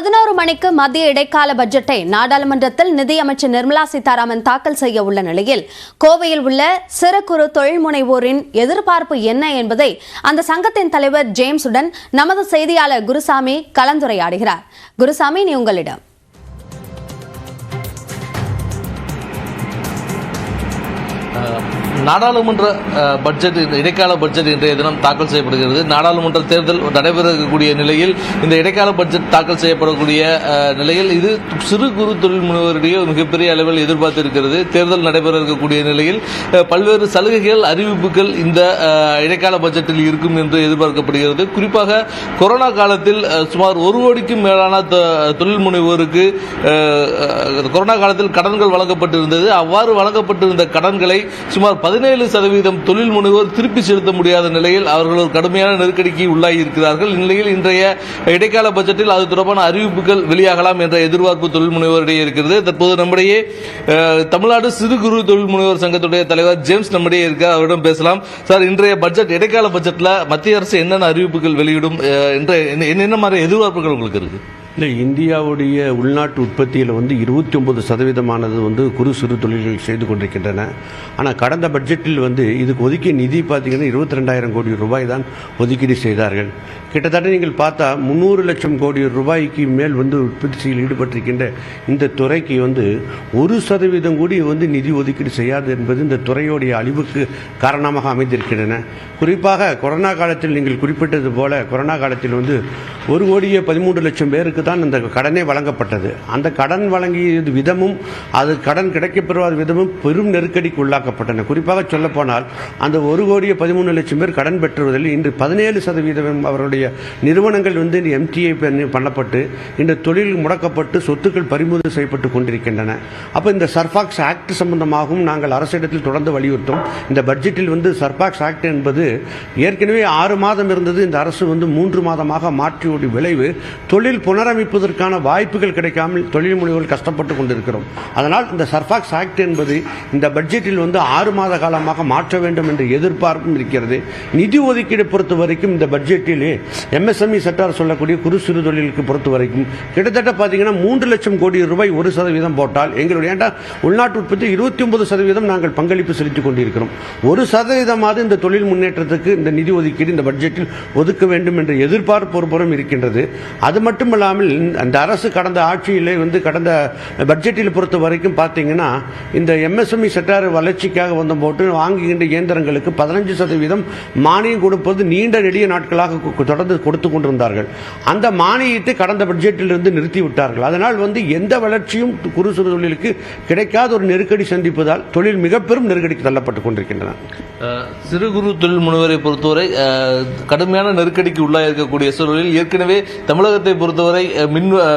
11 மணிக்கு மத்திய இடைக்கால பட்ஜெட்டை நாடாளுமன்றத்தில் நிதியமைச்சர் நிர்மலா சீதாராமன் தாக்கல் செய்ய உள்ள நிலையில் கோவையில் உள்ள சிறு குறு தொழில் முனைவோரின் எதிர்பார்ப்பு என்ன என்பதை அந்த சங்கத்தின் தலைவர் ஜேம்ஸுடன் நமது செய்தியாளர் குருசாமி கலந்துரையாடுகிறார். குருசாமி, நீ உங்களிடம். நாடாளுமன்ற பட்ஜெட் இடைக்கால பட்ஜெட் இன்றைய தினம் தாக்கல் செய்யப்படுகிறது. நாடாளுமன்ற தேர்தல் நடைபெற இருக்கக்கூடிய நிலையில் இந்த இடைக்கால பட்ஜெட் தாக்கல் செய்யப்படக்கூடிய நிலையில் இது சிறு குறு தொழில் முனைவோரிடையே மிகப்பெரிய அளவில் எதிர்பார்த்திருக்கிறது. தேர்தல் நடைபெற இருக்கக்கூடிய நிலையில் பல்வேறு சலுகைகள் அறிவிப்புகள் இந்த இடைக்கால பட்ஜெட்டில் இருக்கும் என்று எதிர்பார்க்கப்படுகிறது. குறிப்பாக கொரோனா காலத்தில் சுமார் 1 கோடிக்கும் மேலான தொழில் முனைவோருக்கு கொரோனா காலத்தில் கடன்கள் வழங்கப்பட்டிருந்தது. அவ்வாறு வழங்கப்பட்டிருந்த கடன்களை சுமார் 17% தொழில் முனைவோர் திருப்பி செலுத்த முடியாத நிலையில் அவர்கள் ஒரு கடுமையான நெருக்கடிக்கு உள்ளாகி இருக்கிறார்கள். இந்நிலையில் இன்றைய இடைக்கால பட்ஜெட்டில் அது தொடர்பான அறிவிப்புகள் வெளியாகலாம் என்ற எதிர்பார்ப்பு தொழில் முனைவோரிடையே இருக்கிறது. தற்போது நம்முடைய தமிழ்நாடு சிறு குறு தொழில் முனைவோர் சங்கத்துடைய தலைவர் ஜேம்ஸ் நம்முடைய இருக்கார். அவரிடம் பேசலாம். சார், இன்றைய பட்ஜெட் இடைக்கால பட்ஜெட்ல மத்திய அரசு என்னென்ன அறிவிப்புகள் வெளியிடும், என்ன மாதிரி எதிர்பார்ப்புகள் உங்களுக்கு இருக்கு? இல்லை, இந்தியாவுடைய உள்நாட்டு உற்பத்தியில் 29% குறு சிறு தொழில்கள் செய்து கொண்டிருக்கின்றன. ஆனால் கடந்த பட்ஜெட்டில் இதுக்கு ஒதுக்கிய நிதி பார்த்தீங்கன்னா 22,000 கோடி ரூபாய் தான் ஒதுக்கீடு செய்தார்கள். கிட்டத்தட்ட நீங்கள் பார்த்தா 300 லட்சம் கோடி ரூபாய்க்கு மேல் உற்பத்தியில் ஈடுபட்டிருக்கின்ற இந்த துறைக்கு 1% கூடி நிதி ஒதுக்கீடு செய்யாது என்பது இந்த துறையோடைய அழிவுக்கு காரணமாக அமைந்திருக்கின்றன. குறிப்பாக கொரோனா காலத்தில் நீங்கள் குறிப்பிட்டது போல கொரோனா காலத்தில் 1,13,00,000 பேருக்கு தான் இந்த கடனே வழங்கப்பட்டது. அந்த கடன் வழங்கியது விதமும் அது கடன் கிடைக்கப்பெறாத விதமும் பெரும் நெருக்கடிக்கு உள்ளாக்கப்பட்டன. குறிப்பாக சொல்லப்போனால் அந்த 1,13,00,000 பேர் கடன் பெற்றுவதில் இன்று 17% அவருடைய நிறுவனங்கள் எம்டிஐ பண்ணப்பட்டு இந்த தொழில் முடக்கப்பட்டு சொத்துக்கள் பறிமுதல் செய்யப்பட்டு கொண்டிருக்கின்றன. அப்போ இந்த சர்பாக்ஸ் ஆக்ட் சம்பந்தமாகவும் நாங்கள் அரசிடத்தில் தொடர்ந்து வலியுறுத்தோம். இந்த பட்ஜெட்டில் சர்பாக்ஸ் ஆக்ட் என்பது ஏற்கனவே 6 மாதம் இருந்தது. இந்த அரசு 3 மாதமாக மாற்றிய விளைவு தொழில் புனரமைப்பதற்கான வாய்ப்புகள் கிடைக்காமல் தொழில் முனைவோர்கள் கஷ்டப்பட்டு கொண்டிருக்கிறோம். அதனால் இந்த சர்பாக்ஸ் ஆக்ட் என்பது இந்த பட்ஜெட்டில் 6 மாத காலமாக மாற்ற வேண்டும் என்ற எதிர்பார்ப்பும் இருக்கிறது. நிதி ஒதுக்கீடு பொறுத்த வரைக்கும் இந்த பட்ஜெட்டிலே எம்எஸ்எம்இ செக்டார் சொல்லக்கூடிய குறு சிறு தொழிலுக்கு பொறுத்த வரைக்கும் கிட்டத்தட்ட பார்த்தீங்கன்னா 3 லட்சம் கோடி ரூபாய் 1% போட்டால் எங்களுடைய உள்நாட்டு உற்பத்தி 29% நாங்கள் பங்களிப்பு செலுத்திக் கொண்டிருக்கிறோம். 1% இந்த தொழில் முன்னேற்றத்துக்கு இந்த நிதி ஒதுக்கீடு இந்த பட்ஜெட்டில் ஒதுக்க வேண்டும் என்ற எதிர்பார்ப்பு ஒருபுறம் இருக்கின்றது. அது மட்டுமல்லாமல் அந்த அரசு கடந்த ஆட்சியிலே கடந்த பட்ஜெட்டில் பொறுத்த வரைக்கும் பார்த்தீங்கன்னா இந்த எம்எஸ்எம்இ செக்டார் வளர்ச்சிக்காக போட்டு வாங்குகின்ற இயந்திரங்களுக்கு 15% மானியம் கொடுப்பது நீண்ட நெடிய நாட்களாக தொடர்ந்து கொடுத்து கொண்டிருந்தார்கள். அந்த மானியத்தை கடந்த பட்ஜெட்டில் இருந்து நிறுத்திவிட்டார்கள். அதனால் எந்த வளர்ச்சியும் குறு சிறு தொழிலுக்கு கிடைக்காத ஒரு நெருக்கடி சந்திப்பதால் தொழில் மிக பெரும் நெருக்கடிக்கு தள்ளப்பட்டுக் கொண்டிருக்கின்றன. சிறு குறு தொழில் முனைவரை பொறுத்தவரை கடுமையான நெருக்கடிக்கு உள்ளாக இருக்கக்கூடிய சூழலில் ஏற்கனவே தமிழகத்தை பொறுத்தவரை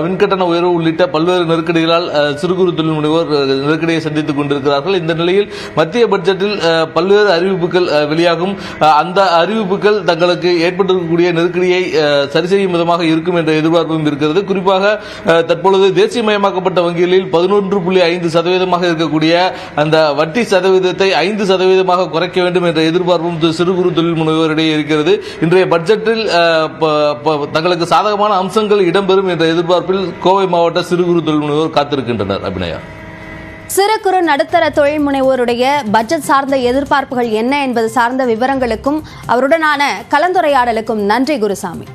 மின்கட்டண உயர்வு உள்ளிட்ட பல்வேறு நெருக்கடிகளால் சிறு குறு தொழில் முனைவோர் நெருக்கடியை சந்தித்துக் கொண்டிருக்கிறார்கள். இந்த நிலையில் மத்திய பட்ஜெட்டில் பல்வேறு அறிவிப்புகள் வெளியாகும். அந்த அறிவிப்புகள் தங்களுக்கு ஏற்பட்டிருக்கக்கூடிய நெருக்கடியை சரி செய்யும் விதமாக இருக்கும் என்ற எதிர்பார்ப்பும் இருக்கிறது. குறிப்பாக தற்பொழுது தேசியமயமாக்கப்பட்ட வங்கிகளில் 11.5% இருக்கக்கூடிய அந்த வட்டி சதவீதத்தை 5% குறைக்க வேண்டும் என்ற எதிர்பார்ப்பும் சிறு குறு தொழில் முனைவோரிடையே இருக்கிறது. இன்றைய பட்ஜெட்டில் தங்களுக்கு சாதகமான அம்சங்கள் இடம்பெறும் என்ற எதிர்பார்ப்பில் கோவை மாவட்ட சிறு குறு தொழில் முனைவோர் காத்திருக்கின்றனர். அபிநயா, சிறு குறு நடுத்தர தொழில் முனைவோருடைய பட்ஜெட் சார்ந்த எதிர்பார்ப்புகள் என்ன என்பது சார்ந்த விவரங்களுக்கும் அவருடனான கலந்துரையாடலுக்கும் நன்றி குருசாமி.